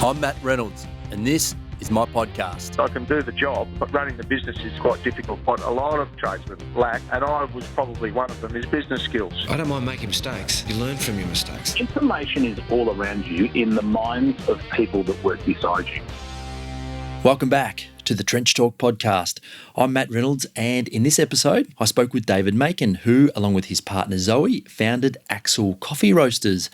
I'm Matt Reynolds, and this is my podcast. I can do the job, but running the business is quite difficult. What a lot of tradesmen lack, and I was probably one of them, is business skills. I don't mind making mistakes. You learn from your mistakes. Information is all around you in the minds of people that work beside you. Welcome back to the Trench Talk podcast. I'm Matt Reynolds, and in this episode, I spoke with David Makin, who, along with his partner Zoe, founded Axil Coffee Roasters.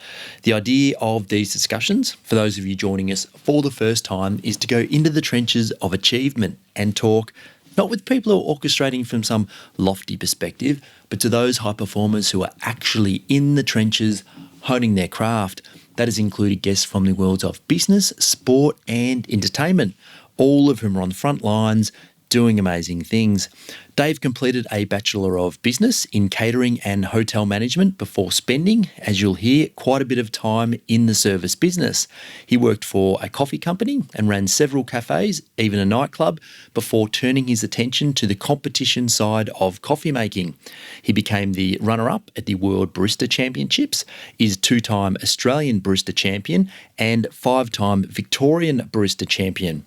The idea of these discussions, for those of you joining us for the first time, is to go into the trenches of achievement and talk not with people who are orchestrating from some lofty perspective, but to those high performers who are actually in the trenches, honing their craft. That has included guests from the worlds of business, sport, and entertainment, all of whom are on the front lines doing amazing things. Dave completed a Bachelor of Business in Catering and Hotel Management before spending, as you'll hear, quite a bit of time in the service business. He worked for a coffee company and ran several cafes, even a nightclub, before turning his attention to the competition side of coffee making. He became the runner-up at the World Barista Championships, is two-time Australian Barista Champion and five-time Victorian Barista Champion.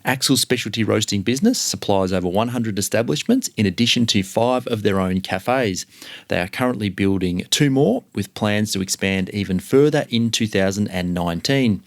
Axil's specialty roasting business supplies over 100 establishments in addition to 5 of their own cafes. They are currently building 2 more with plans to expand even further in 2019.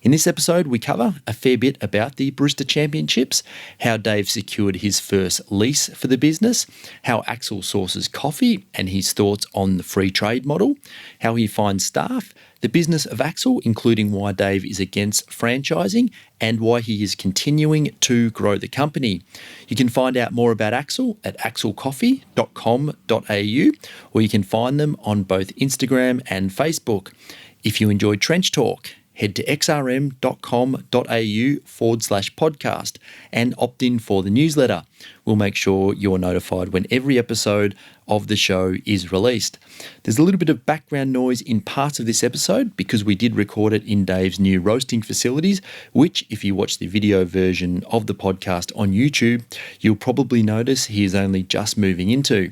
In this episode, we cover a fair bit about the Barista Championships, how Dave secured his first lease for the business, how Axil sources coffee and his thoughts on the free trade model, how he finds staff, the business of Axil, including why Dave is against franchising and why he is continuing to grow the company. You can find out more about Axil at axilcoffee.com.au, or you can find them on both Instagram and Facebook. If you enjoyed Trench Talk, head to xrm.com.au/podcast and opt in for the newsletter. We'll make sure you're notified when every episode of the show is released. There's a little bit of background noise in parts of this episode because we did record it in Dave's new roasting facilities, which, if you watch the video version of the podcast on YouTube, you'll probably notice he is only just moving into.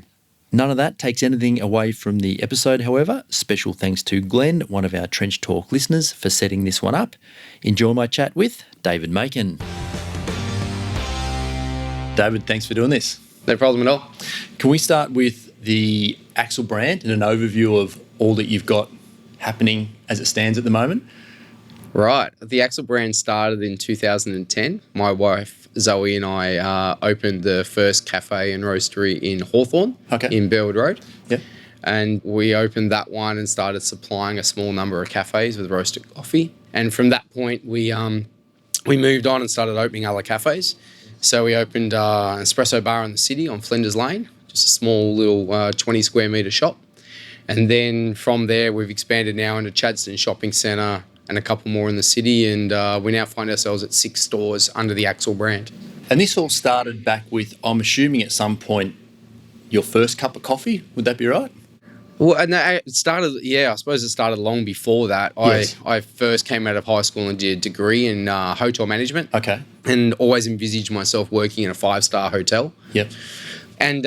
None of that takes anything away from the episode, however. Special thanks to Glenn, one of our Trench Talk listeners, for setting this one up. Enjoy my chat with David Makin. David, thanks for doing this. No problem at all. Can we start with the Axil brand and an overview of all that you've got happening as it stands at the moment? Right. The Axil brand started in 2010. My wife, Zoe, and I opened the first cafe and roastery in Hawthorn, in Burwood Road. Yep. And we opened that one and started supplying a small number of cafes with roasted coffee. And from that point, we moved on and started opening other cafes. So we opened an espresso bar in the city on Flinders Lane, just a small little 20 square metre shop. And then from there, we've expanded now into Chadstone Shopping Centre and a couple more in the city, and we now find ourselves at 6 stores under the Axil brand. And this all started back with, I'm assuming at some point, your first cup of coffee. Would that be right? Well, and it started, I suppose it started long before that. Yes. I first came out of high school and did a degree in hotel management. Okay. And always envisaged myself working in a 5-star hotel. Yep. And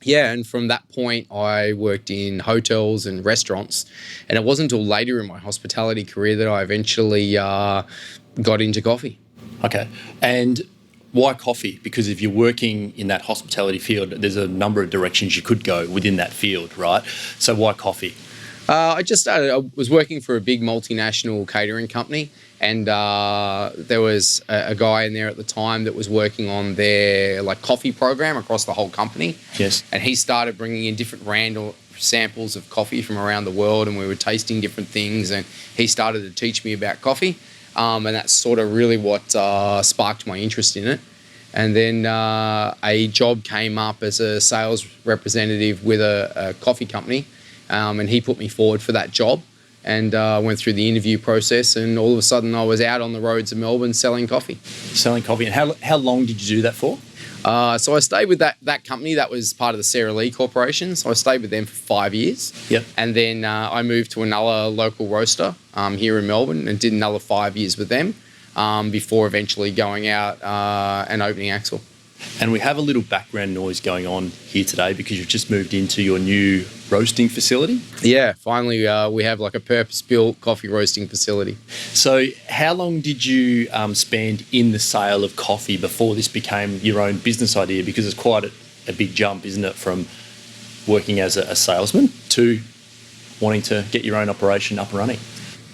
and from that point, I worked in hotels and restaurants. And it wasn't until later in my hospitality career that I eventually got into coffee. Okay. And why coffee? Because if you're working in that hospitality field, there's a number of directions you could go within that field, right? So why coffee? I was working for a big multinational catering company, and there was a guy in there at the time that was working on their coffee program across the whole company. Yes. And he started bringing in different random samples of coffee from around the world, and we were tasting different things, and he started to teach me about coffee, and that's sort of really what sparked my interest in it. And then a job came up as a sales representative with a coffee company, and he put me forward for that job. And went through the interview process, and all of a sudden I was out on the roads of Melbourne selling coffee. Selling coffee. And how long did you do that for? So I stayed with that company. That was part of the Sarah Lee Corporation. So I stayed with them for 5 years. Yep. And then I moved to another local roaster here in Melbourne and did another 5 years with them before eventually going out and opening Axil. And we have a little background noise going on here today because you've just moved into your new roasting facility. Yeah, finally we have like a purpose-built coffee roasting facility. So how long did you spend in the sale of coffee before this became your own business idea? Because it's quite a big jump, isn't it, from working as a salesman to wanting to get your own operation up and running?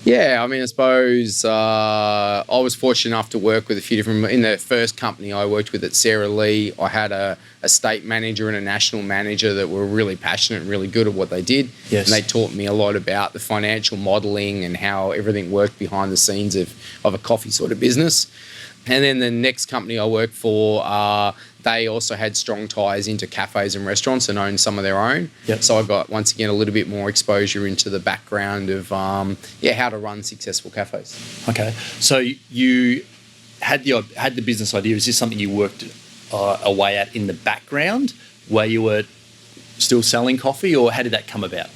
Yeah, I mean, I suppose I was fortunate enough to work with a few different... In the first company I worked with at Sarah Lee, I had a state manager and a national manager that were really passionate and really good at what they did. Yes. And they taught me a lot about the financial modelling and how everything worked behind the scenes of a coffee sort of business. And then the next company I worked for, they also had strong ties into cafes and restaurants and owned some of their own. Yep. So I got, once again, a little bit more exposure into the background of, how to run successful cafes. Okay. So you had the business idea. Was this something you worked away at in the background where you were still selling coffee, or how did that come about?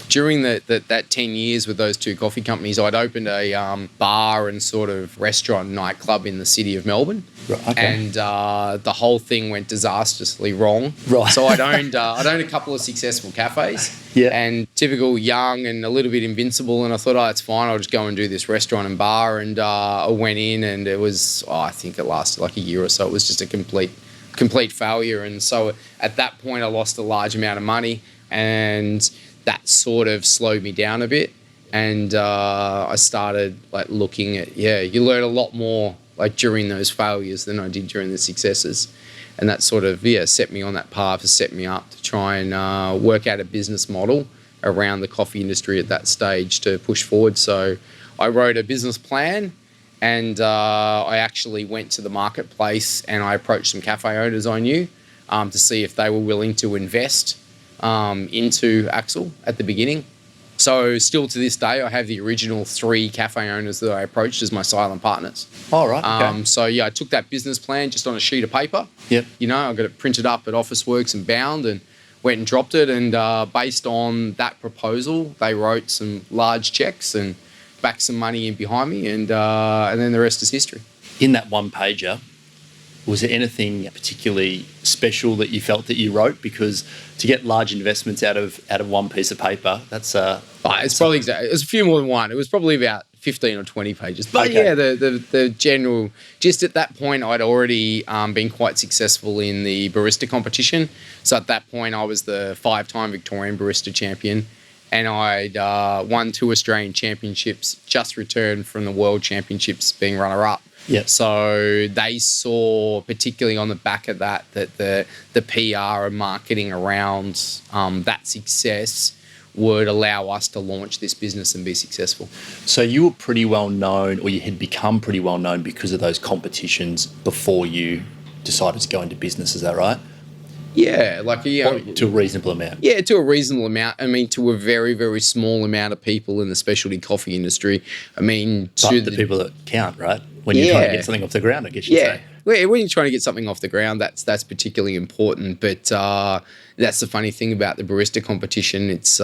During that 10 years with those two coffee companies, I'd opened a bar and sort of restaurant nightclub in the city of Melbourne. Right, okay. And the whole thing went disastrously wrong. Right. So I'd owned a couple of successful cafes. Yeah. And typical young and a little bit invincible. And I thought, it's fine. I'll just go and do this restaurant and bar. And I went in, and it was, I think it lasted like a year or so. It was just a complete failure. And so at that point, I lost a large amount of money, and that sort of slowed me down a bit. And I started like looking at, you learn a lot more like during those failures than I did during the successes. And that sort of, set me on that path, to set me up to try and work out a business model around the coffee industry at that stage to push forward. So I wrote a business plan, and I actually went to the marketplace and I approached some cafe owners I knew to see if they were willing to invest into Axil at the beginning. So still to this day, I have the original 3 cafe owners that I approached as my silent partners. Oh, right. Okay. I took that business plan just on a sheet of paper. Yep. I got it printed up at Officeworks and bound, and went and dropped it. And based on that proposal, they wrote some large checks and backed some money in behind me, and then the rest is history. In that one pager, was there anything particularly special that you felt that you wrote? Because to get large investments out of one piece of paper, that's it's probably exactly. It was a few more than one. It was probably about 15 or 20 pages. But okay. yeah, the general. Just at that point, I'd already been quite successful in the barista competition. So at that point, I was the 5-time Victorian Barista Champion, and I'd won 2 Australian Championships. Just returned from the World Championships, being runner-up. Yeah. So they saw, particularly on the back of that the PR and marketing around that success would allow us to launch this business and be successful. So you were pretty well known, or you had become pretty well known because of those competitions before you decided to go into business, is that right? Yeah, to a reasonable amount. Yeah, to a reasonable amount. I mean, to a very, very small amount of people in the specialty coffee industry. I mean, to the people that count, right? When you're trying to get something off the ground, I guess you'd say. When you're trying to get something off the ground, that's particularly important. But that's the funny thing about the barista competition. It's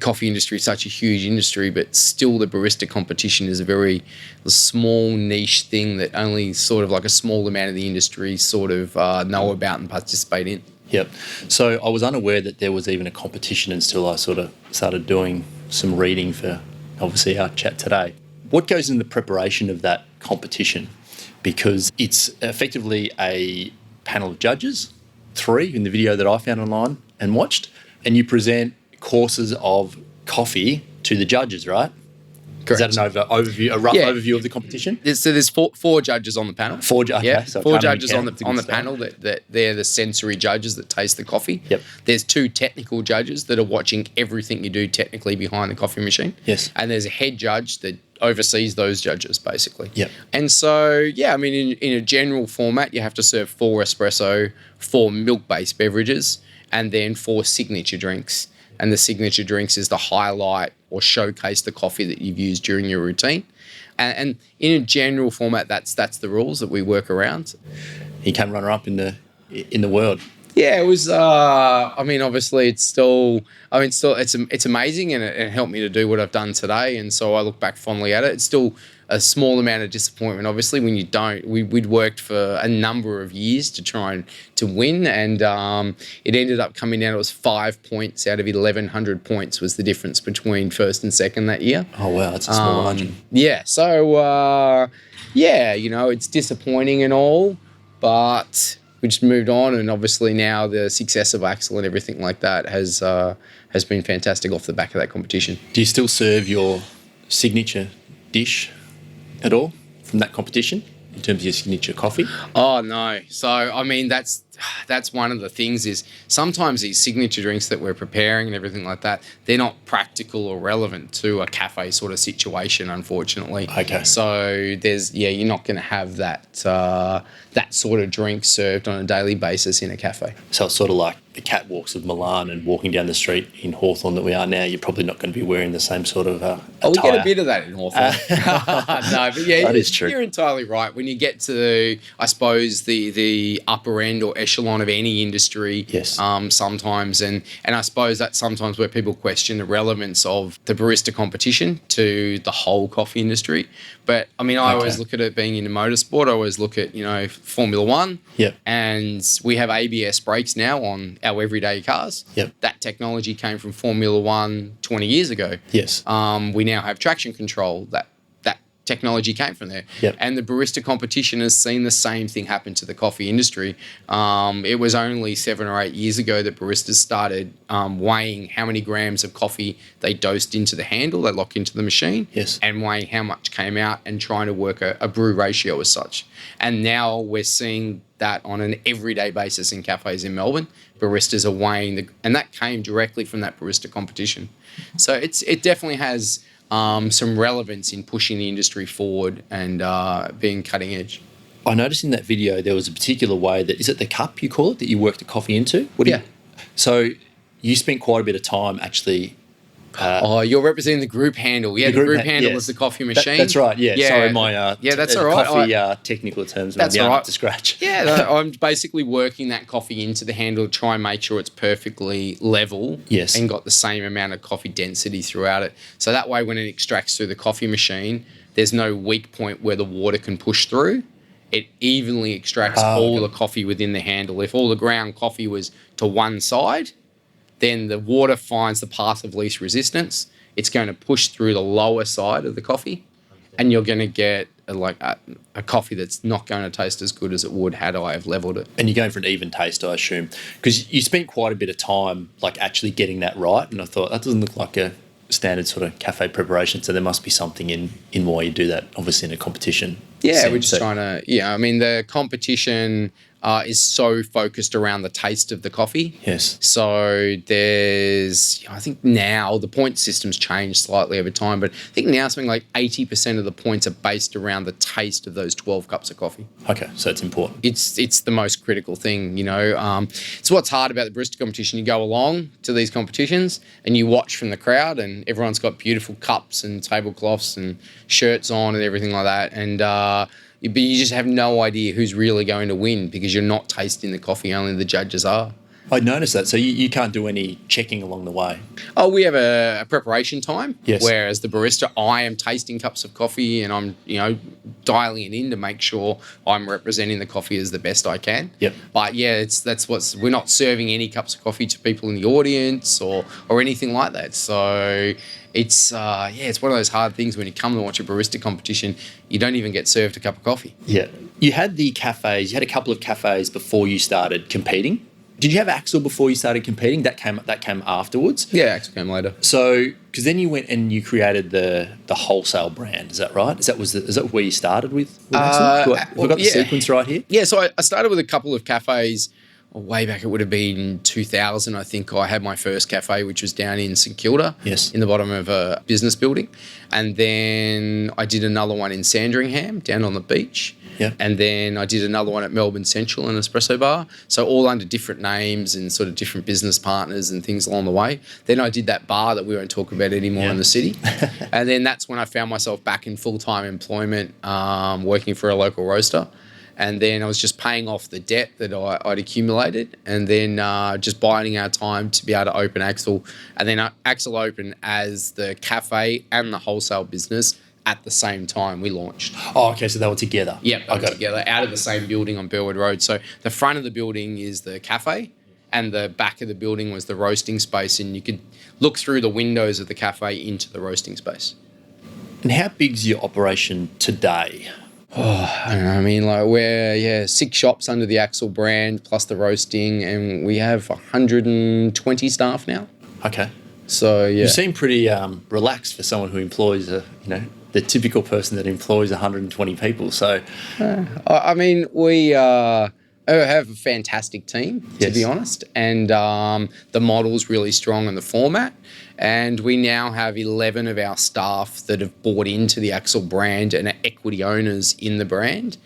coffee industry is such a huge industry, but still the barista competition is a very small niche thing that only sort of like a small amount of the industry sort of know about and participate in. Yep. So I was unaware that there was even a competition until I sort of started doing some reading for obviously our chat today. What goes in the preparation of that competition? Because it's effectively a panel of judges, 3 in the video that I found online and watched, and you present courses of coffee to the judges, right? Correct. Is that an overview of the competition? So there's four judges on the panel. So 4 judges on the panel that they're the sensory judges that taste the coffee. Yep. There's 2 technical judges that are watching everything you do technically behind the coffee machine. Yes. And there's a head judge that oversees those judges, basically. Yep. And so, I mean, in a general format, you have to serve 4 espresso, 4 milk-based beverages, and then 4 signature drinks. And the signature drinks is the highlight or showcase the coffee that you've used during your routine. And in a general format, that's the rules that we work around. He came runner-up in the world. Yeah, it was. I mean, obviously, it's amazing, and it helped me to do what I've done today. And so I look back fondly at it. It's still a small amount of disappointment, obviously, when you don't. We'd worked for a number of years to try and to win, and it ended up coming down. It was 5 points out of 1,100 points was the difference between first and second that year. Oh, wow, that's a small margin. Yeah, so, it's disappointing and all, but we just moved on, and obviously now the success of Axil and everything like that has been fantastic off the back of that competition. Do you still serve your signature dish at all from that competition in terms of your signature coffee? Oh, no. So, I mean, that's one of the things is sometimes these signature drinks that we're preparing and everything like that, they're not practical or relevant to a cafe sort of situation, unfortunately. Okay. So you're not going to have that sort of drink served on a daily basis in a cafe. So it's sort of like the catwalks of Milan and walking down the street in Hawthorne that we are now. You're probably not going to be wearing the same sort of attire. We get a bit of that in Hawthorne. No, but yeah, that is true. You're entirely right. When you get to, I suppose, the upper end or echelon of any industry, yes. Sometimes, and I suppose that's sometimes where people question the relevance of the barista competition to the whole coffee industry. But I mean, I always look at it being in the motorsport. I always look at, Formula One. Yep. And we have ABS brakes now on our everyday cars. Yep. That technology came from Formula One 20 years ago. Yes. We now have traction control. That technology came from there. Yep. And the barista competition has seen the same thing happen to the coffee industry. It was only 7 or 8 years ago that baristas started weighing how many grams of coffee they dosed into the handle, they lock into the machine, yes. and weighing how much came out and trying to work a brew ratio as such. And now we're seeing that on an everyday basis in cafes in Melbourne. Baristas are weighing, and that came directly from that barista competition. So it definitely has some relevance in pushing the industry forward and being cutting edge. I noticed in that video there was a particular way that, is it the cup you call it, that you work the coffee into? So you spent quite a bit of time actually. You're representing the group handle. Yeah, the group handle is the coffee machine. That's right, yeah. Sorry, my that's all right. coffee technical terms are up to scratch. Yeah, I'm basically working that coffee into the handle to try and make sure it's perfectly level, yes, and got the same amount of coffee density throughout it. So that way when it extracts through the coffee machine, there's no weak point where the water can push through. It evenly extracts all the coffee within the handle. If all the ground coffee was to one side, then the water finds the path of least resistance. It's going to push through the lower side of the coffee, and you're going to get a coffee that's not going to taste as good as it would had I have leveled it. And you're going for an even taste, I assume, because you spent quite a bit of time actually getting that right. And I thought that doesn't look like a standard sort of cafe preparation, so there must be something in why you do that. Obviously, in a competition. Yeah, we're just trying to. Yeah, I mean the competition is so focused around the taste of the coffee. Yes. So there's, I think now the point system's changed slightly over time, but I think now something like 80% of the points are based around the taste of those 12 cups of coffee. Okay, so it's important. It's the most critical thing, It's what's hard about the barista competition. You go along to these competitions and you watch from the crowd, and everyone's got beautiful cups and tablecloths and shirts on and everything like that, and but you just have no idea who's really going to win because you're not tasting the coffee, only the judges are. I noticed that. So you can't do any checking along the way? Oh, we have a preparation time. Yes. Whereas the barista, I am tasting cups of coffee and I'm, dialing it in to make sure I'm representing the coffee as the best I can. Yep. But yeah, we're not serving any cups of coffee to people in the audience or anything like that. So it's one of those hard things when you come to watch a barista competition, you don't even get served a cup of coffee. Yeah. You had a couple of cafes before you started competing. Did you have Axil before you started competing? That came afterwards? Yeah, Axil came later. So, because then you went and you created the wholesale brand, is that right? Is that where you started with Axil? Have I got the sequence right here? Yeah, so I started with a couple of cafes way back. It would have been 2000, I think. I had my first cafe, which was down in St Kilda, yes, in the bottom of a business building. And then I did another one in Sandringham, down on the beach. Yeah. And then I did another one at Melbourne Central, an espresso bar. So all under different names and sort of different business partners and things along the way. Then I did that bar that we won't talk about anymore in the city. And then that's when I found myself back in full-time employment, working for a local roaster. And then I was just paying off the debt that I'd accumulated, and then just biding our time to be able to open Axil. And then Axil opened as the cafe and the wholesale business at the same time we launched. Oh, okay, so they were together. Yep, they were together out of the same building on Burwood Road. So the front of the building is the cafe, and the back of the building was the roasting space, and you could look through the windows of the cafe into the roasting space. And how big's your operation today? Oh, I don't know. I mean, like we're 6 shops under the Axil brand plus the roasting, and we have 120 staff now. Okay. So yeah, You seem pretty relaxed for someone who employs the typical person that employs 120 people. So, I mean, we have a fantastic team, to Yes. be honest, and the model's really strong in the format. And we now have 11 of our staff that have bought into the Axil brand and are equity owners in the brand.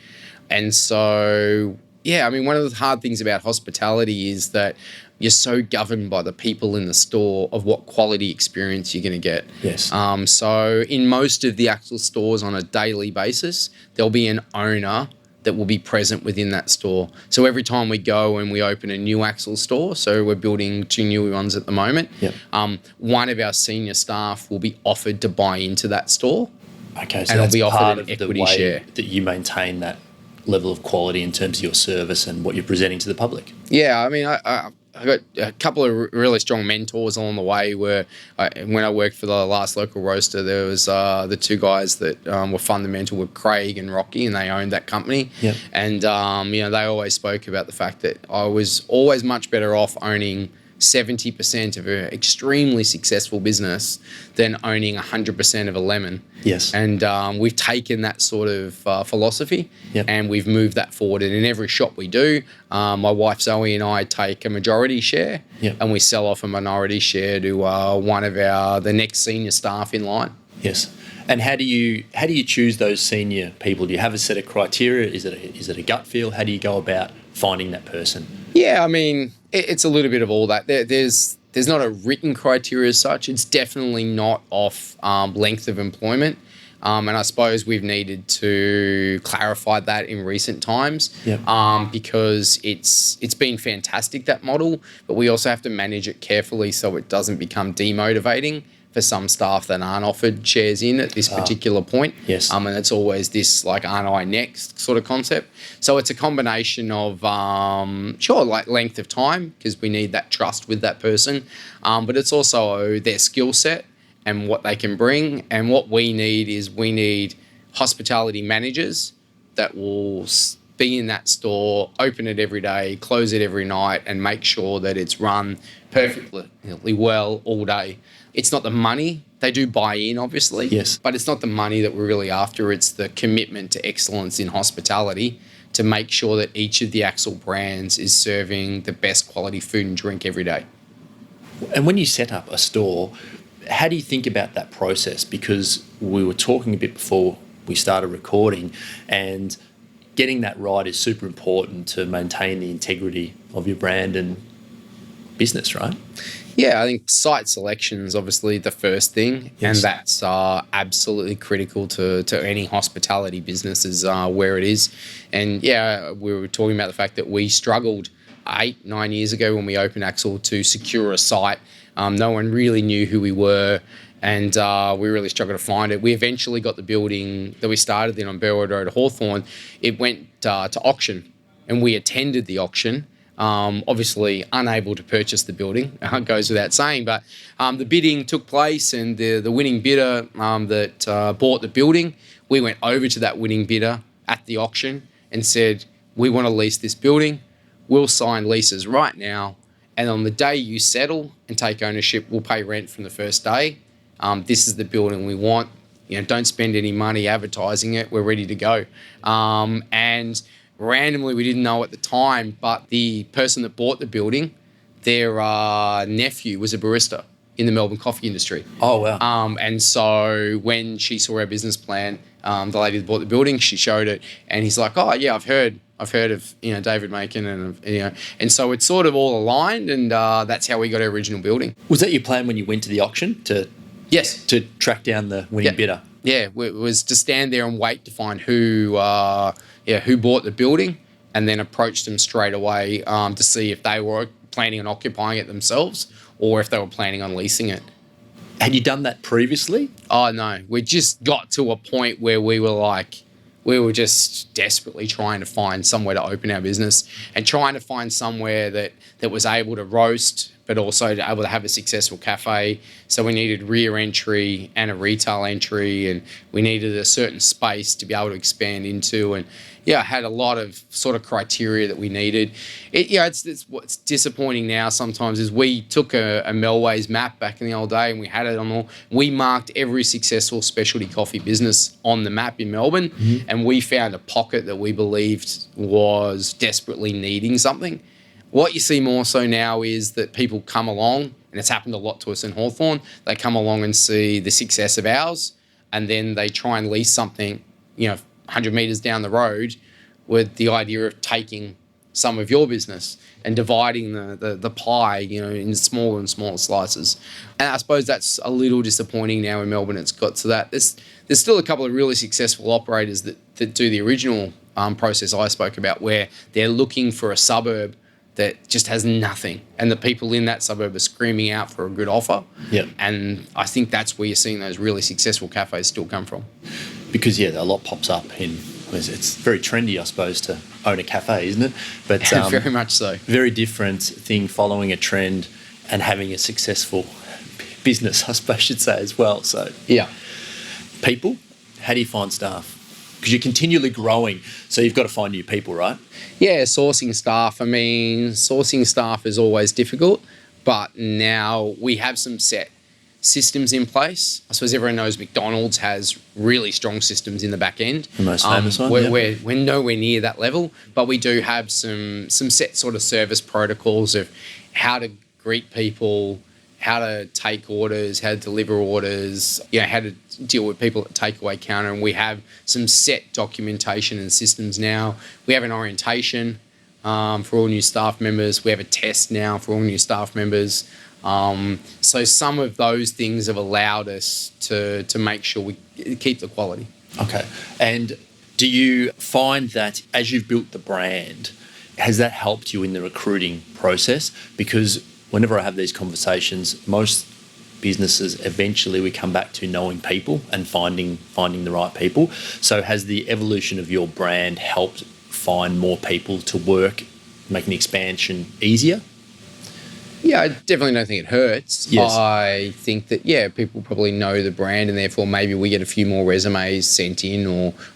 And so, yeah, I mean, one of the hard things about hospitality is that you're so governed by the people in the store of what quality experience you're going to get. Yes. So in most of the Axil stores on a daily basis, there'll be an owner that will be present within that store. So every time we go and we open a new Axil store, so we're building 2 new ones at the moment, Yep. one of our senior staff will be offered to buy into that store. okay, so And it'll that's be offered part an of the equity way share. that you maintain that level of quality in terms of your service and what you're presenting to the public. Yeah, I mean, I got a couple of really strong mentors along the way when I worked for the last local roaster, there was the 2 guys that were fundamental with Craig and Rocky, and they owned that company. Yep. And, they always spoke about the fact that I was always much better off owning 70% of an extremely successful business than owning 100% of a lemon. Yes. And we've taken that sort of philosophy Yep. and we've moved that forward. And in every shop we do, my wife Zoe and I take a majority share Yep. and we sell off a minority share to one of the next senior staff in line. Yes. And how do you choose those senior people? Do you have a set of criteria? Is it a gut feel? How do you go about finding that person? Yeah, I mean, it's a little bit of all that. There's not a written criteria as such. It's definitely not off length of employment. And I suppose we've needed to clarify that in recent times. Yep. Because it's been fantastic, that model, but we also have to manage it carefully so it doesn't become demotivating for some staff that aren't offered shares in at this particular point. Yes. And it's always this like, aren't I next sort of concept. So it's a combination of, like length of time, because we need that trust with that person. But it's also their skill set and what they can bring. And what we need hospitality managers that will be in that store, open it every day, close it every night, and make sure that it's run perfectly well all day. It's not the money. They do buy in, obviously. Yes. But it's not the money that we're really after. It's the commitment to excellence in hospitality to make sure that each of the Axil brands is serving the best quality food and drink every day. And when you set up a store, how do you think about that process? Because we were talking a bit before we started recording, and getting that right is super important to maintain the integrity of your brand and business, right? Yeah, I think site selection is obviously the first thing, Yes. and that's absolutely critical to any hospitality business is where it is. And yeah, we were talking about the fact that we struggled 8-9 years ago when we opened Axil to secure a site. No one really knew who we were, and we really struggled to find it. We eventually got the building that we started in on Burwood Road, Hawthorn. It went to auction, and we attended the auction. Obviously unable to purchase the building, goes without saying, but the bidding took place, and the winning bidder that bought the building, we went over to that winning bidder at the auction and said, we want to lease this building, we'll sign leases right now, and on the day you settle and take ownership, we'll pay rent from the first day. This is the building we want. Don't spend any money advertising it, we're ready to go. And randomly, we didn't know at the time, but the person that bought the building, their nephew was a barista in the Melbourne coffee industry. Oh, wow. And so when she saw our business plan, the lady that bought the building, she showed it, and he's like, "Oh yeah, I've heard of David Makin, and so it's sort of all aligned, and that's how we got our original building." Was that your plan when you went to the auction Yes. to track down the winning bidder? Yeah, it was to stand there and wait to find who bought the building, and then approach them straight away to see if they were planning on occupying it themselves or if they were planning on leasing it. Had you done that previously? Oh, no. We just got to a point where we were just desperately trying to find somewhere to open our business and trying to find somewhere that was able to roast, but also able to have a successful cafe. So we needed rear entry and a retail entry, and we needed a certain space to be able to expand into. And yeah, I had a lot of sort of criteria that we needed. It's what's disappointing now sometimes is we took a Melways map back in the old day and we had it on all. We marked every successful specialty coffee business on the map in Melbourne, and we found a pocket that we believed was desperately needing something. What you see more so now is that people come along, and it's happened a lot to us in Hawthorn, they come along and see the success of ours, and then they try and lease something, 100 metres down the road with the idea of taking some of your business and dividing the pie, in smaller and smaller slices. And I suppose that's a little disappointing now in Melbourne. It's got to that. There's still a couple of really successful operators that do the original process I spoke about, where they're looking for a suburb that just has nothing, and the people in that suburb are screaming out for a good offer. Yep. And I think that's where you're seeing those really successful cafes still come from. Because, a lot pops up it's very trendy, I suppose, to own a cafe, isn't it? But very much so. Very different thing following a trend and having a successful business, I suppose I should say, as well. So, yeah. People, how do you find staff? Because you're continually growing, so you've got to find new people, right? Yeah, sourcing staff. Sourcing staff is always difficult, but now we have some set systems in place. I suppose everyone knows McDonald's has really strong systems in the back end. The most famous one. We're nowhere near that level, but we do have some set sort of service protocols of how to greet people, how to take orders, how to deliver orders, how to deal with people at the takeaway counter. And we have some set documentation and systems now. We have an orientation for all new staff members. We have a test now for all new staff members. So some of those things have allowed us to make sure we keep the quality. Okay. And do you find that as you've built the brand, has that helped you in the recruiting process? Because whenever I have these conversations, most businesses, eventually we come back to knowing people and finding the right people. So has the evolution of your brand helped find more people to work, making the expansion easier? Yeah, I definitely don't think it hurts. Yes. I think that, people probably know the brand, and therefore maybe we get a few more resumes sent in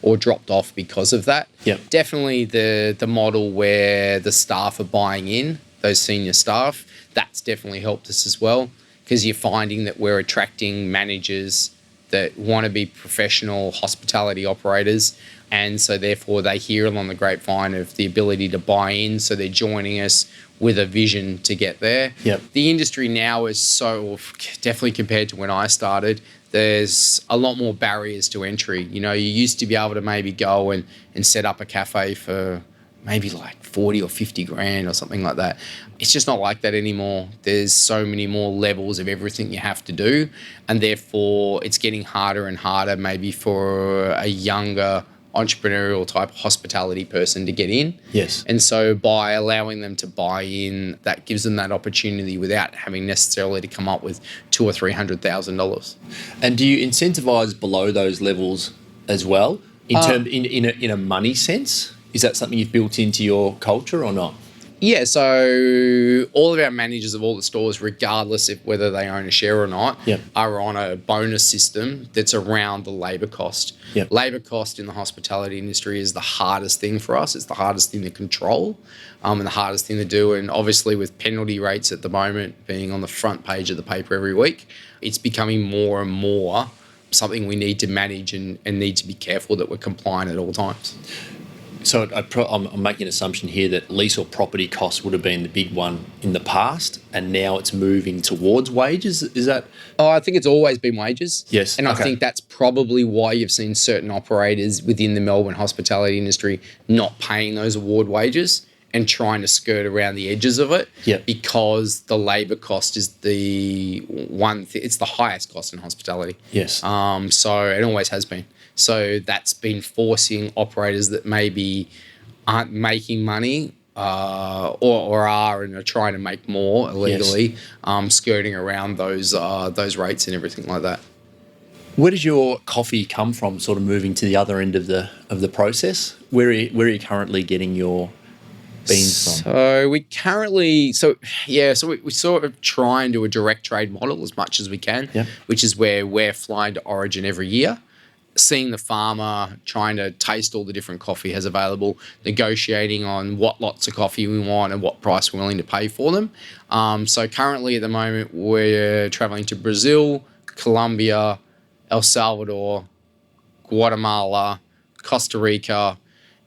or dropped off because of that. Yep. Definitely the model where the staff are buying in, those senior staff, that's definitely helped us as well, because you're finding that we're attracting managers that want to be professional hospitality operators, and so therefore they hear along the grapevine of the ability to buy in, so they're joining us with a vision to get there. Yep. The industry now is so, definitely compared to when I started, there's a lot more barriers to entry. You used to be able to maybe go and set up a cafe for maybe like 40 or 50 grand or something like that. It's just not like that anymore. There's so many more levels of everything you have to do, and therefore it's getting harder and harder maybe for a younger entrepreneurial type hospitality person to get in. Yes. And so by allowing them to buy in, that gives them that opportunity without having necessarily to come up with $200,000 or $300,000. And do you incentivize below those levels as well in a money sense? Is that something you've built into your culture or not? Yeah, so all of our managers of all the stores, regardless of whether they own a share or not, Yep. are on a bonus system that's around the labour cost. Yep. Labour cost in the hospitality industry is the hardest thing for us. It's the hardest thing to control and the hardest thing to do. And obviously with penalty rates at the moment being on the front page of the paper every week, it's becoming more and more something we need to manage and need to be careful that we're compliant at all times. So I'm making an assumption here that lease or property costs would have been the big one in the past, and now it's moving towards wages. Is that? Oh, I think it's always been wages. Yes. And okay. I think that's probably why you've seen certain operators within the Melbourne hospitality industry not paying those award wages and trying to skirt around the edges of it. Yep. Because the labour cost is the one it's the highest cost in hospitality. Yes. So it always has been. So that's been forcing operators that maybe aren't making money or are and are trying to make more illegally, skirting around those rates and everything like that. Where does your coffee come from, sort of moving to the other end of the process? Where are you currently getting your beans from? So we currently, we sort of try and do a direct trade model as much as we can, which is where we're flying to origin every year, seeing the farmer, trying to taste all the different coffee has available, negotiating on what lots of coffee we want and what price we're willing to pay for them. So currently at the moment, we're traveling to Brazil, Colombia, El Salvador, Guatemala, Costa Rica,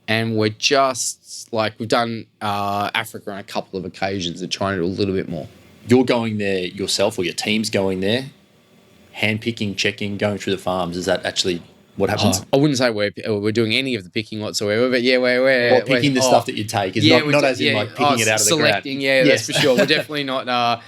and we're just we've done Africa on a couple of occasions and trying to do a little bit more. You're going there yourself, or your team's going there, hand-picking, checking, going through the farms. Is that actually what happens? I wouldn't say we're doing any of the picking whatsoever, but yeah, we're picking the stuff that you take. Is not as in picking it out of the ground. Selecting, that's for sure. We're definitely not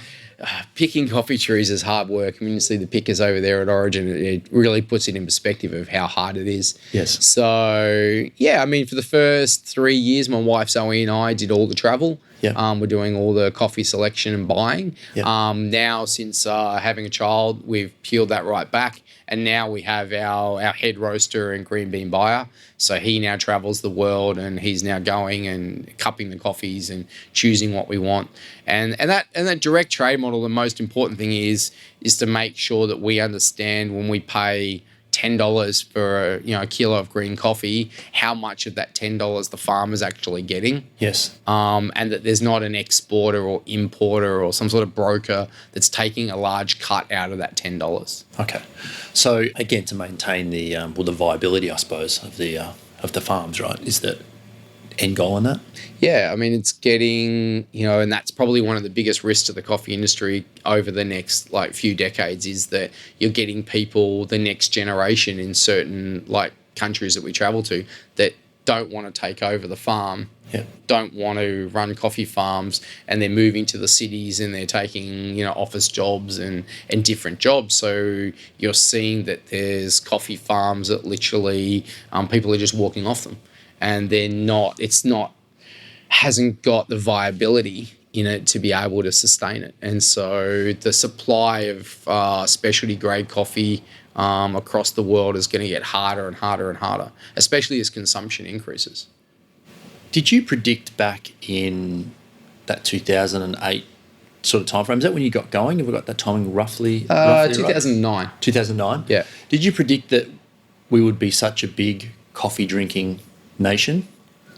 picking coffee trees is hard work. I mean, you see the pickers over there at Origin, it really puts it in perspective of how hard it is. Yes. So, I mean, for the first 3 years, my wife Zoe and I did all the travel. We're doing all the coffee selection and buying. Now, since having a child, we've peeled that right back. And now we have our head roaster and green bean buyer. So he now travels the world and he's now going and cupping the coffees and choosing what we want. And that direct trade model, the most important thing is to make sure that we understand when we pay $10 for a kilo of green coffee, how much of that $10 the farmer's actually getting. Yes. And that there's not an exporter or importer or some sort of broker that's taking a large cut out of that $10. Okay. So again, to maintain the the viability, I suppose, of the farms, right? Is that end goal in that? Yeah, I mean, it's getting, and that's probably one of the biggest risks to the coffee industry over the next few decades is that you're getting people, the next generation in certain countries that we travel to that don't want to take over the farm, don't want to run coffee farms, and they're moving to the cities and they're taking, office jobs and different jobs. So you're seeing that there's coffee farms that literally people are just walking off them. And hasn't got the viability in it to be able to sustain it. And so the supply of specialty grade coffee across the world is going to get harder and harder and harder, especially as consumption increases. Did you predict back in that 2008 sort of time frame? Is that when you got going? Have we got that timing roughly 2009. Right? 2009? Yeah. Did you predict that we would be such a big coffee drinking nation?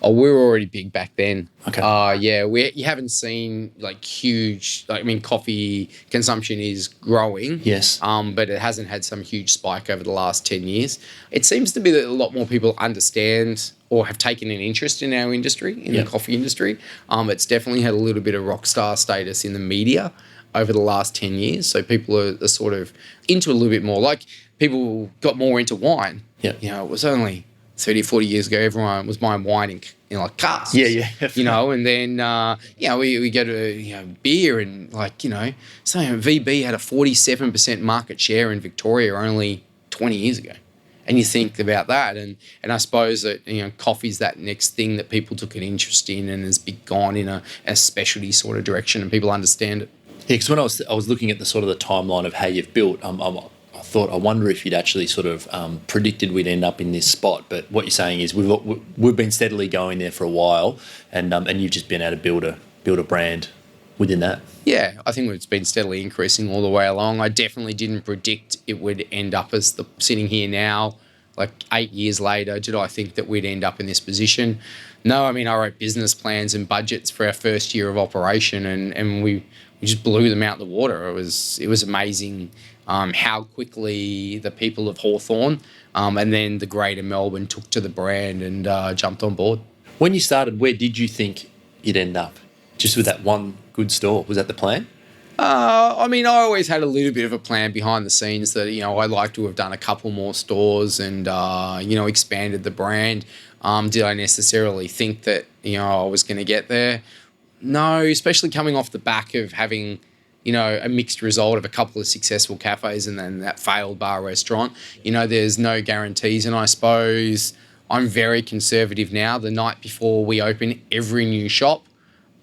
Oh, we were already big back then. Okay. You haven't seen huge. Coffee consumption is growing. Yes. But it hasn't had some huge spike over the last 10 years. It seems to be that a lot more people understand or have taken an interest in our industry, in the coffee industry. It's definitely had a little bit of rock star status in the media over the last 10 years. So people are sort of into it a little bit more. People got more into wine. Yeah. It was only 30, 40 years ago, everyone was buying wine in casks. Yeah. And then, we go to, beer and so VB had a 47% market share in Victoria only 20 years ago. And you think about that. And I suppose that, coffee's that next thing that people took an interest in and has gone in a specialty sort of direction and people understand it. Yeah, because when I was looking at the sort of the timeline of how you've built, I wonder if you'd actually sort of predicted we'd end up in this spot. But what you're saying is we've been steadily going there for a while, and you've just been able to build a brand within that. Yeah, I think it's been steadily increasing all the way along. I definitely didn't predict it would end up as sitting here now, 8 years later. Did I think that we'd end up in this position? No, I wrote business plans and budgets for our first year of operation, and we just blew them out the water. It was amazing. How quickly the people of Hawthorn and then the greater Melbourne took to the brand and jumped on board. When you started, where did you think you'd end up? Just with that one good store? Was that the plan? I always had a little bit of a plan behind the scenes that, I'd like to have done a couple more stores and, expanded the brand. Did I necessarily think that, I was going to get there? No, especially coming off the back of having a mixed result of a couple of successful cafes and then that failed bar restaurant. There's no guarantees. And I suppose I'm very conservative now. The night before we open every new shop,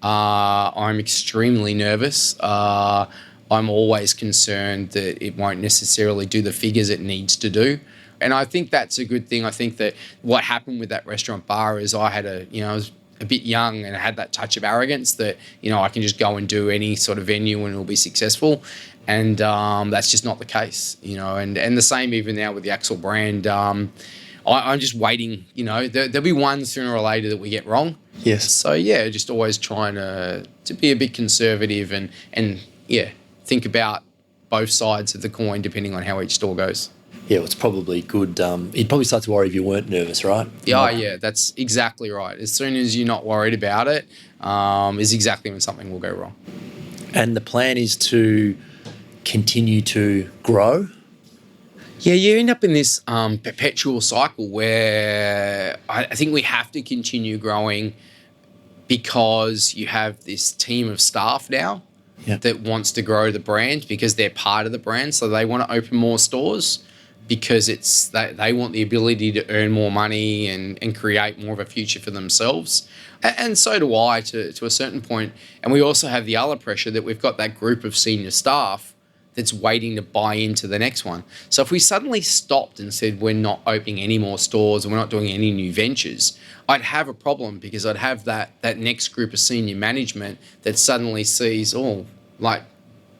I'm extremely nervous. I'm always concerned that it won't necessarily do the figures it needs to do. And I think that's a good thing. I think that what happened with that restaurant bar is I was a bit young and I had that touch of arrogance that, I can just go and do any sort of venue and it'll be successful. And that's just not the case, and the same even now with the Axil brand. I'm just waiting, there'll be one sooner or later that we get wrong. Yes. So, yeah, just always trying to be a bit conservative and think about both sides of the coin depending on how each store goes. Yeah, well, it's probably good. You'd probably start to worry if you weren't nervous, right? Yeah, that's exactly right. As soon as you're not worried about it, is exactly when something will go wrong. And the plan is to continue to grow? Yeah, you end up in this perpetual cycle where I think we have to continue growing because you have this team of staff now that wants to grow the brand because they're part of the brand. So they want to open more stores because they want the ability to earn more money and create more of a future for themselves. And so do I to a certain point. And we also have the other pressure that we've got that group of senior staff that's waiting to buy into the next one. So if we suddenly stopped and said we're not opening any more stores and we're not doing any new ventures, I'd have a problem because I'd have that next group of senior management that suddenly sees,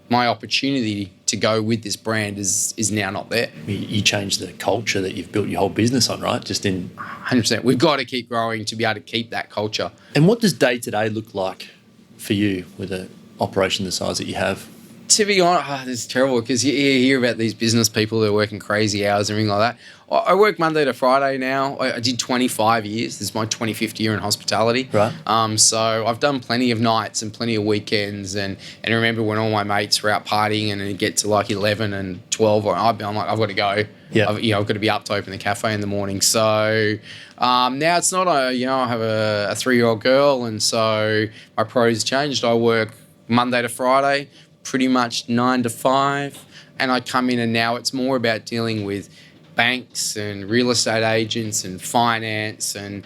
my opportunity to go with this brand is now not there. You change the culture that you've built your whole business on, right? Just in 100%. We've got to keep growing to be able to keep that culture. And what does day-to-day look like for you with an operation the size that you have? To be honest, it's terrible because you hear about these business people that are working crazy hours and everything like that. I work Monday to Friday now. I did 25 years. This is my 25th year in hospitality. Right. So I've done plenty of nights and plenty of weekends. And I remember when all my mates were out partying and it'd get to like 11 and 12, I'm like, I've got to go. Yeah. I've got to be up to open the cafe in the morning. So now it's not I have a 3-year-old girl, and so my priorities changed. I work Monday to Friday, pretty much 9 to 5, and I come in and now it's more about dealing with banks and real estate agents and finance and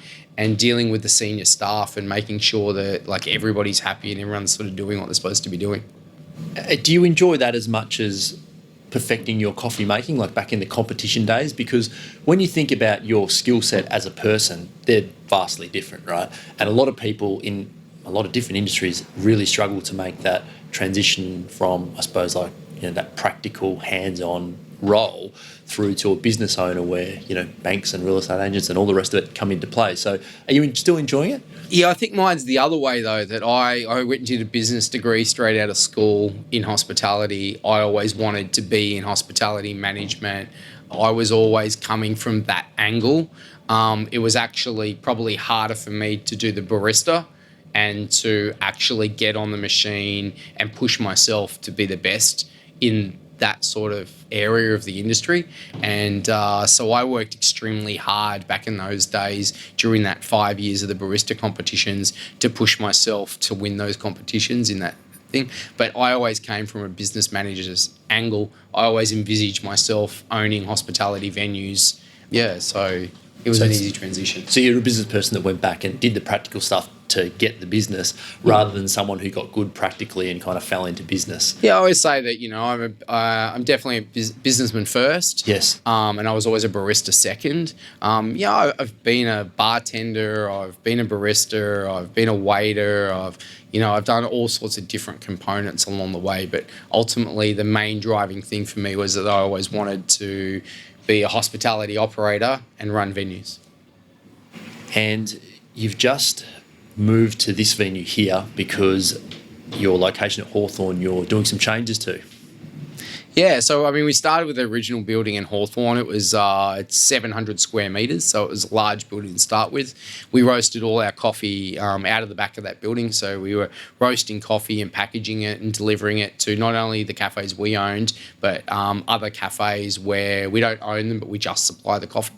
dealing with the senior staff and making sure that everybody's happy and everyone's sort of doing what they're supposed to be doing. Do you enjoy that as much as perfecting your coffee making, like back in the competition days? Because when you think about your skill set as a person, they're vastly different, right? And a lot of people in a lot of different industries really struggle to make that transition from, I suppose, that practical hands-on role through to a business owner where, banks and real estate agents and all the rest of it come into play. So are you still enjoying it? Yeah, I think mine's the other way, though, that I went and did a business degree straight out of school in hospitality. I always wanted to be in hospitality management. I was always coming from that angle. It was actually probably harder for me to do the barista and to actually get on the machine and push myself to be the best in that sort of area of the industry. And so I worked extremely hard back in those days during that 5 years of the barista competitions to push myself to win those competitions in that thing. But I always came from a business manager's angle. I always envisaged myself owning hospitality venues. Yeah, so it was an easy transition. So you're a business person that went back and did the practical stuff to get the business rather than someone who got good practically and kind of fell into business. Yeah, I always say that, I'm definitely a businessman first. Yes. And I was always a barista second. I've been a bartender, I've been a barista, I've been a waiter, I've done all sorts of different components along the way, but ultimately the main driving thing for me was that I always wanted to be a hospitality operator and run venues. And you've just moved to this venue here because your location at Hawthorn, you're doing some changes to. Yeah, so we started with the original building in Hawthorn. It was it's 700 square metres, so it was a large building to start with. We roasted all our coffee out of the back of that building, so we were roasting coffee and packaging it and delivering it to not only the cafes we owned, but other cafes where we don't own them, but we just supply the coffee.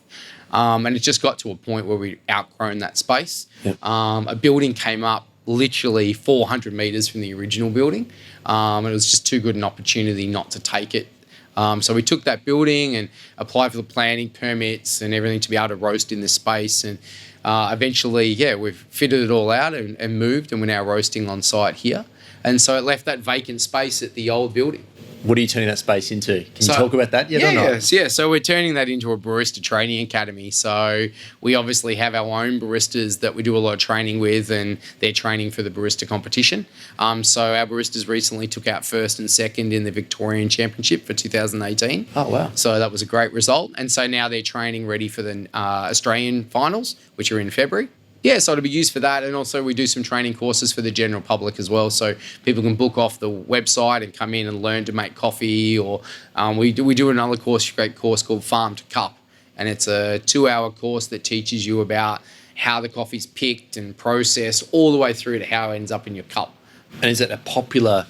And it just got to a point where we'd outgrown that space. Yep. A building came up literally 400 metres from the original building. It was just too good an opportunity not to take it. So we took that building and applied for the planning permits and everything to be able to roast in this space. And eventually, we've fitted it all out and moved, and we're now roasting on site here. And so it left that vacant space at the old building. What are you turning that space into? Can you talk about that yet or not? Yeah. So we're turning that into a barista training academy. So we obviously have our own baristas that we do a lot of training with, and they're training for the Barista Competition. So our baristas recently took out first and second in the Victorian Championship for 2018. Oh, wow. So that was a great result. And so now they're training ready for the Australian finals, which are in February. Yeah, so it'll be used for that, and also we do some training courses for the general public as well, so people can book off the website and come in and learn to make coffee, or we do another great course called Farm to Cup, and it's a 2-hour course that teaches you about how the coffee's picked and processed all the way through to how it ends up in your cup. And is it a popular...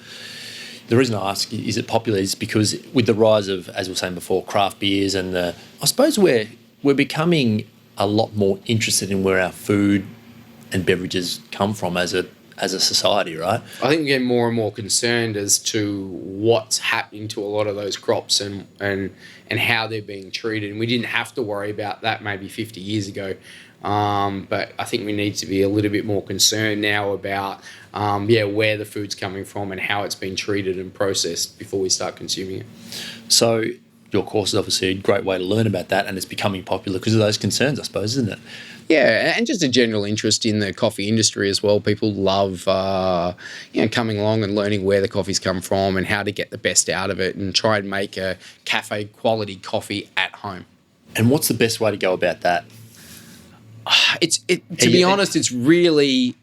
The reason I ask, is it popular, is because with the rise of, as we were saying before, craft beers, and I suppose we're becoming a lot more interested in where our food and beverages come from as a society, right? I think we're getting more and more concerned as to what's happening to a lot of those crops and how they're being treated. And we didn't have to worry about that maybe 50 years ago. But I think we need to be a little bit more concerned now about where the food's coming from and how it's been treated and processed before we start consuming it. So your course is obviously a great way to learn about that, and it's becoming popular because of those concerns, I suppose, isn't it? Yeah, and just a general interest in the coffee industry as well. People love, coming along and learning where the coffee's come from and how to get the best out of it and try and make a cafe quality coffee at home. And what's the best way to go about that? To be honest, it's really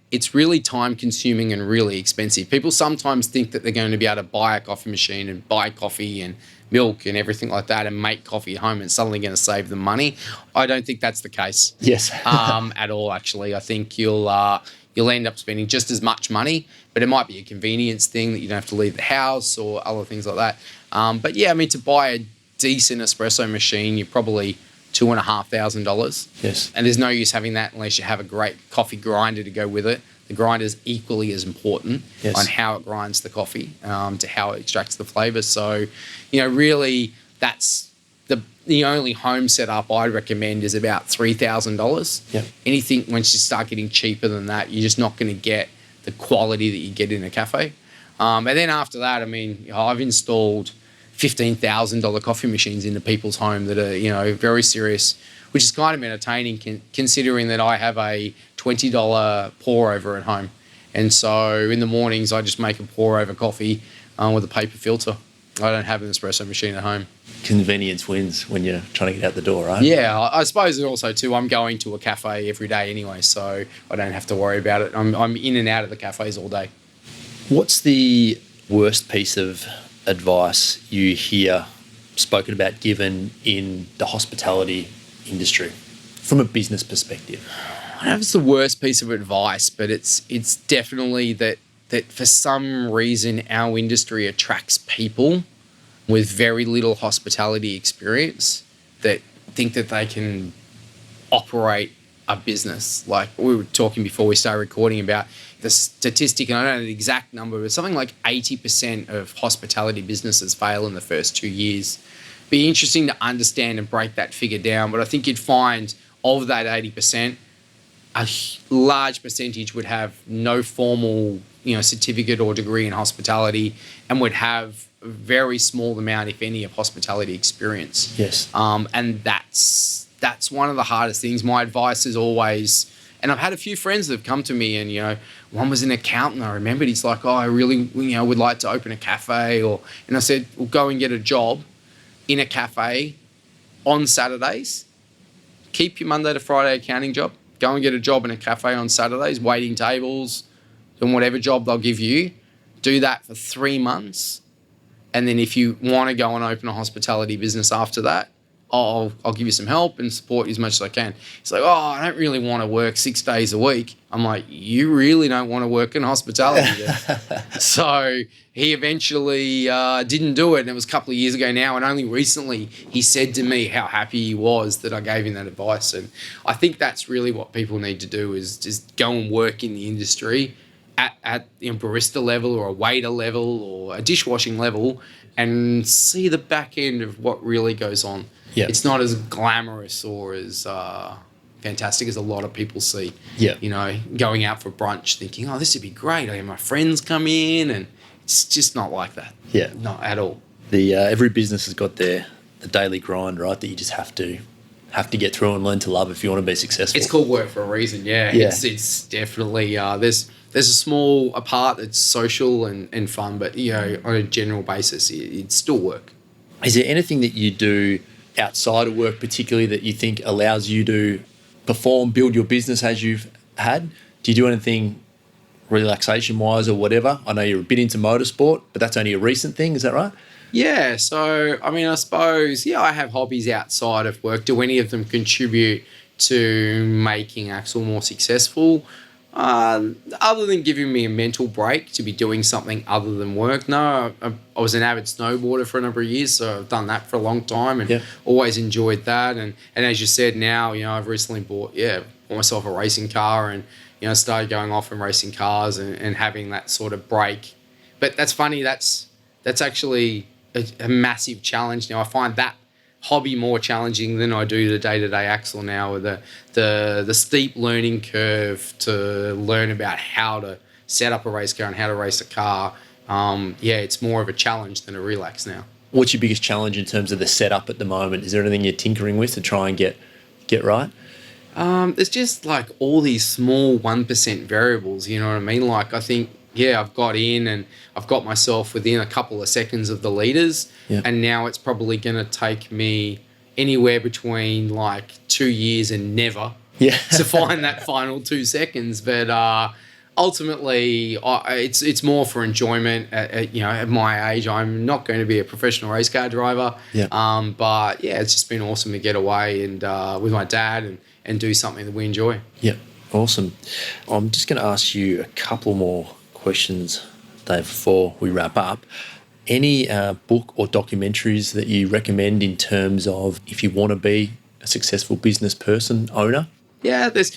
time consuming and really expensive. People sometimes think that they're going to be able to buy a coffee machine and buy coffee and milk and everything like that and make coffee at home and it's suddenly going to save them money. I don't think that's the case. Yes. At all, actually. I think you'll end up spending just as much money, but it might be a convenience thing that you don't have to leave the house or other things like that. But yeah, I mean, to buy a decent espresso machine, you're probably $2,500. Yes. And there's no use having that unless you have a great coffee grinder to go with it. The grinder is equally as important on how it grinds the coffee to how it extracts the flavour. So, really that's the only home setup I'd recommend is about $3,000. Yep. Anything, once you start getting cheaper than that, you're just not going to get the quality that you get in a cafe. And then after that, I mean, I've installed $15,000 coffee machines into people's home that are, very serious, which is kind of entertaining considering that I have a $20 pour over at home. And so in the mornings, I just make a pour over coffee with a paper filter. I don't have an espresso machine at home. Convenience wins when you're trying to get out the door, right? Yeah, I suppose also too, I'm going to a cafe every day anyway, so I don't have to worry about it. I'm in and out of the cafes all day. What's the worst piece of advice you hear spoken about given in the hospitality industry from a business perspective? I don't know if it's the worst piece of advice, but it's definitely that for some reason our industry attracts people with very little hospitality experience that think that they can operate a business. Like we were talking before we started recording about the statistic, and I don't know the exact number, but something like 80% of hospitality businesses fail in the first 2 years. Be interesting to understand and break that figure down, but I think you'd find of that 80%, a large percentage would have no formal, certificate or degree in hospitality and would have a very small amount, if any, of hospitality experience. Yes. And that's one of the hardest things. My advice is always, and I've had a few friends that have come to me and, one was an accountant. I remembered he's like, I really, would like to open a cafe and I said, well, go and get a job in a cafe on Saturdays. Keep your Monday to Friday accounting job. Go and get a job in a cafe on Saturdays, waiting tables, doing whatever job they'll give you. Do that for 3 months. And then if you want to go and open a hospitality business after that, I'll give you some help and support you as much as I can. He's like, I don't really want to work 6 days a week. I'm like, you really don't want to work in hospitality then. So he eventually didn't do it. And it was a couple of years ago now. And only recently he said to me how happy he was that I gave him that advice. And I think that's really what people need to do is just go and work in the industry at barista level or a waiter level or a dishwashing level and see the back end of what really goes on. Yeah. It's not as glamorous or as fantastic as a lot of people see. Yeah. You know, going out for brunch thinking, oh, this would be great. I have my friends come in, and it's just not like that. Yeah. Not at all. The every business has got the daily grind, right? That you just have to get through and learn to love if you want to be successful. It's called work for a reason, yeah. It's definitely there's a small part that's social and fun, but you know, on a general basis, it's still work. Is there anything that you do outside of work, particularly that you think allows you to perform, build your business as you've had? Do you do anything relaxation-wise or whatever? I know you're a bit into motorsport, but that's only a recent thing. Is that right? Yeah, so, I mean, I suppose, I have hobbies outside of work. Do any of them contribute to making Axil more successful? Other than giving me a mental break to be doing something other than work, no. I was an avid snowboarder for a number of years, so I've done that for a long time and always enjoyed that. And as you said, now, I've recently bought myself a racing car and, started going off and racing cars and having that sort of break. But that's funny, that's actually a massive challenge now. I find that hobby more challenging than I do the day-to-day Axil now, with the steep learning curve to learn about how to set up a race car and how to race a car. It's more of a challenge than a relax now. What's your biggest challenge in terms of the setup at the moment? Is there anything you're tinkering with to try and get right? There's just like all these small 1% variables, you know what I mean? Like, I think, I've got in and I've got myself within a couple of seconds of the leaders, and now it's probably going to take me anywhere between like 2 years and never to find that final 2 seconds. But ultimately, it's more for enjoyment. At my age, I'm not going to be a professional race car driver. But it's just been awesome to get away and with my dad and do something that we enjoy. Yeah, awesome. I'm just going to ask you a couple more questions, Dave, before we wrap up. Any book or documentaries that you recommend in terms of if you want to be a successful business person, owner? Yeah, it's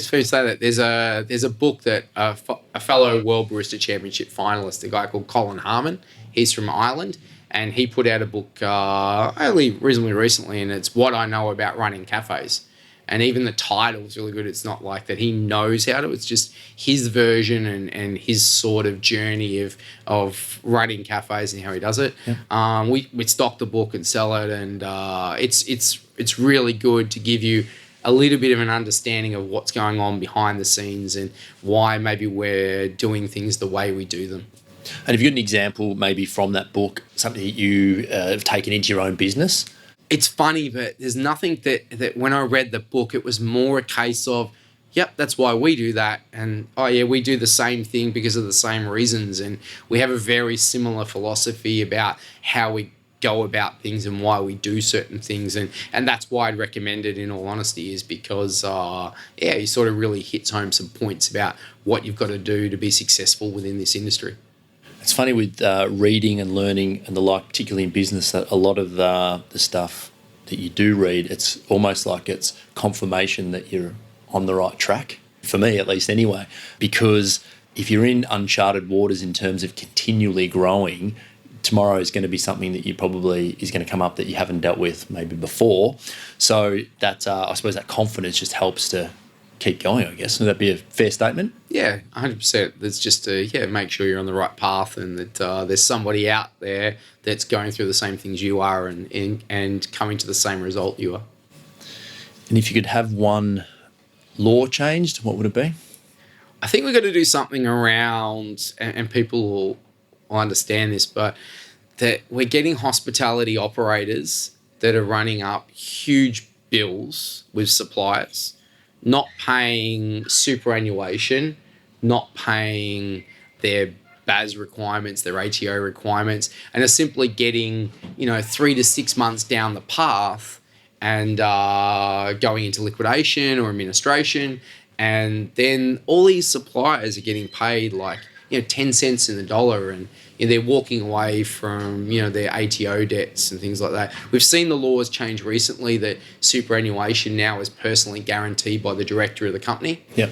fair to say that there's a book that a fellow World Barista Championship finalist, a guy called Colin Harmon, he's from Ireland, and he put out a book only reasonably recently, and it's What I Know About Running Cafes. And even the title is really good. It's not like that he knows how to. It's just his version and his sort of journey of running cafes and how he does it. Yeah. We stock the book and sell it, and it's really good to give you a little bit of an understanding of what's going on behind the scenes and why maybe we're doing things the way we do them. And have you got an example maybe from that book, something that you have taken into your own business? It's funny, but there's nothing that when I read the book, it was more a case of, yep, that's why we do that. And, we do the same thing because of the same reasons. And we have a very similar philosophy about how we go about things and why we do certain things. And that's why I'd recommend it, in all honesty, is because, he sort of really hits home some points about what you've got to do to be successful within this industry. It's funny with reading and learning and the like, particularly in business, that a lot of the stuff that you do read, it's almost like it's confirmation that you're on the right track, for me at least anyway, because if you're in uncharted waters in terms of continually growing, tomorrow is going to be something that you probably is going to come up that you haven't dealt with maybe before. So that I suppose that confidence just helps to keep going, I guess. Would that be a fair statement? Yeah, 100%. There's just to make sure you're on the right path and that there's somebody out there that's going through the same things you are and coming to the same result you are. And if you could have one law changed, what would it be? I think we've got to do something around, and people will understand this, but that we're getting hospitality operators that are running up huge bills with suppliers, not paying superannuation, not paying their BAS requirements, their ATO requirements, and are simply getting, 3 to 6 months down the path and going into liquidation or administration. And then all these suppliers are getting paid 10 cents in the dollar, and they're walking away from, their ATO debts and things like that. We've seen the laws change recently that superannuation now is personally guaranteed by the director of the company. Yep.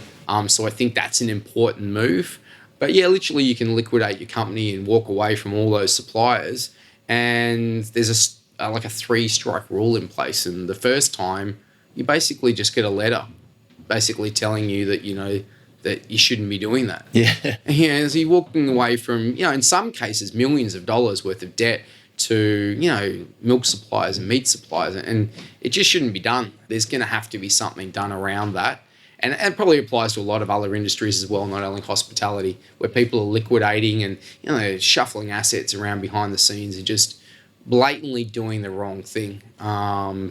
So I think that's an important move. But yeah, literally you can liquidate your company and walk away from all those suppliers. And there's like a 3-strike rule in place. And the first time, you basically just get a letter basically telling you that, that you shouldn't be doing that. Yeah. So you're walking away from, in some cases, millions of dollars worth of debt to, milk suppliers and meat suppliers. And it just shouldn't be done. There's going to have to be something done around that. And it probably applies to a lot of other industries as well, not only hospitality, where people are liquidating and, shuffling assets around behind the scenes and just blatantly doing the wrong thing.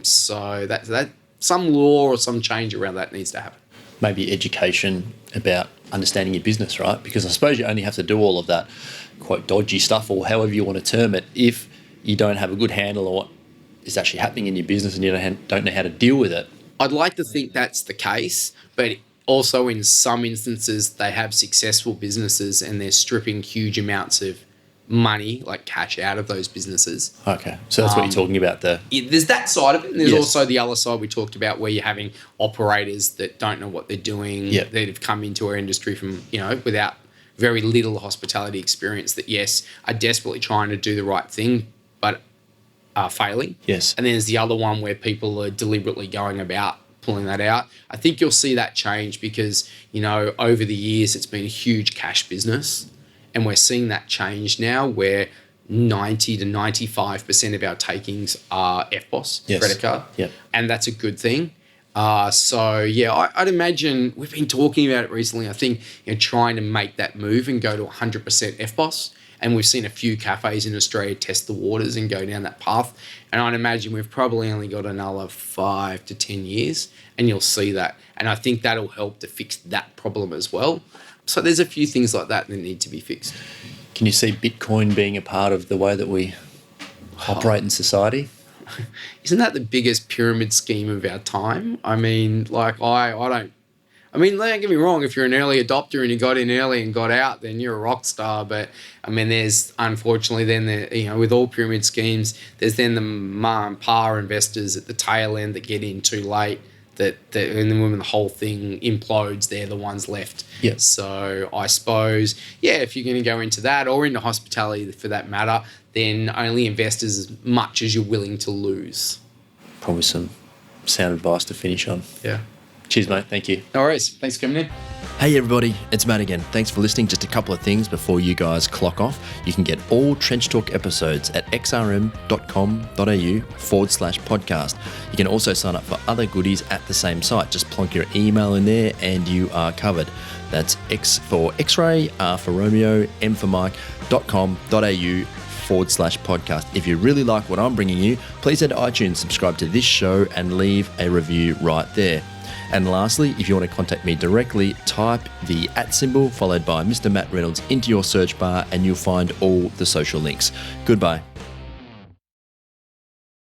So that some law or some change around that needs to happen. Maybe education about understanding your business, right? Because I suppose you only have to do all of that quite dodgy stuff, or however you want to term it, if you don't have a good handle on what is actually happening in your business and you don't know how to deal with it. I'd like to think that's the case, but also in some instances they have successful businesses and they're stripping huge amounts of money, like cash, out of those businesses. Okay, so that's what you're talking about there. There's that side of it, and there's Yes. also the other side we talked about, where you're having operators that don't know what they're doing, Yep. that have come into our industry from, without very little hospitality experience, that, yes, are desperately trying to do the right thing, but are failing. Yes. And then there's the other one where people are deliberately going about pulling that out. I think you'll see that change because, over the years it's been a huge cash business, and we're seeing that change now where 90 to 95% of our takings are FBOS, Yes. credit card. Yep. And that's a good thing. I'd imagine we've been talking about it recently. I think, trying to make that move and go to 100% FBOS. And we've seen a few cafes in Australia test the waters and go down that path. And I'd imagine we've probably only got another 5 to 10 years, and you'll see that. And I think that'll help to fix that problem as well. So there's a few things like that need to be fixed. Can you see Bitcoin being a part of the way that we operate in society? Isn't that the biggest pyramid scheme of our time? I mean, don't get me wrong, if you're an early adopter and you got in early and got out, then you're a rock star. But there's unfortunately then with all pyramid schemes, there's then the ma and pa investors at the tail end that get in too late. And then when the whole thing implodes, they're the ones left. Yep. So I suppose, if you're going to go into that or into hospitality for that matter, then only invest as much as you're willing to lose. Probably some sound advice to finish on. Yeah. Cheers, mate. Thank you. No worries. Thanks for coming in. Hey everybody, it's Matt again. Thanks for listening. Just a couple of things before you guys clock off. You can get all Trench Talk episodes at xrm.com.au/podcast. You can also sign up for other goodies at the same site. Just plonk your email in there and you are covered. That's X for X-ray, R for Romeo, M for Mike.com.au/podcast. If you really like what I'm bringing you, please head to iTunes, subscribe to this show and leave a review right there. And lastly, if you want to contact me directly, type the @ symbol followed by Mr. Matt Reynolds into your search bar and you'll find all the social links. Goodbye.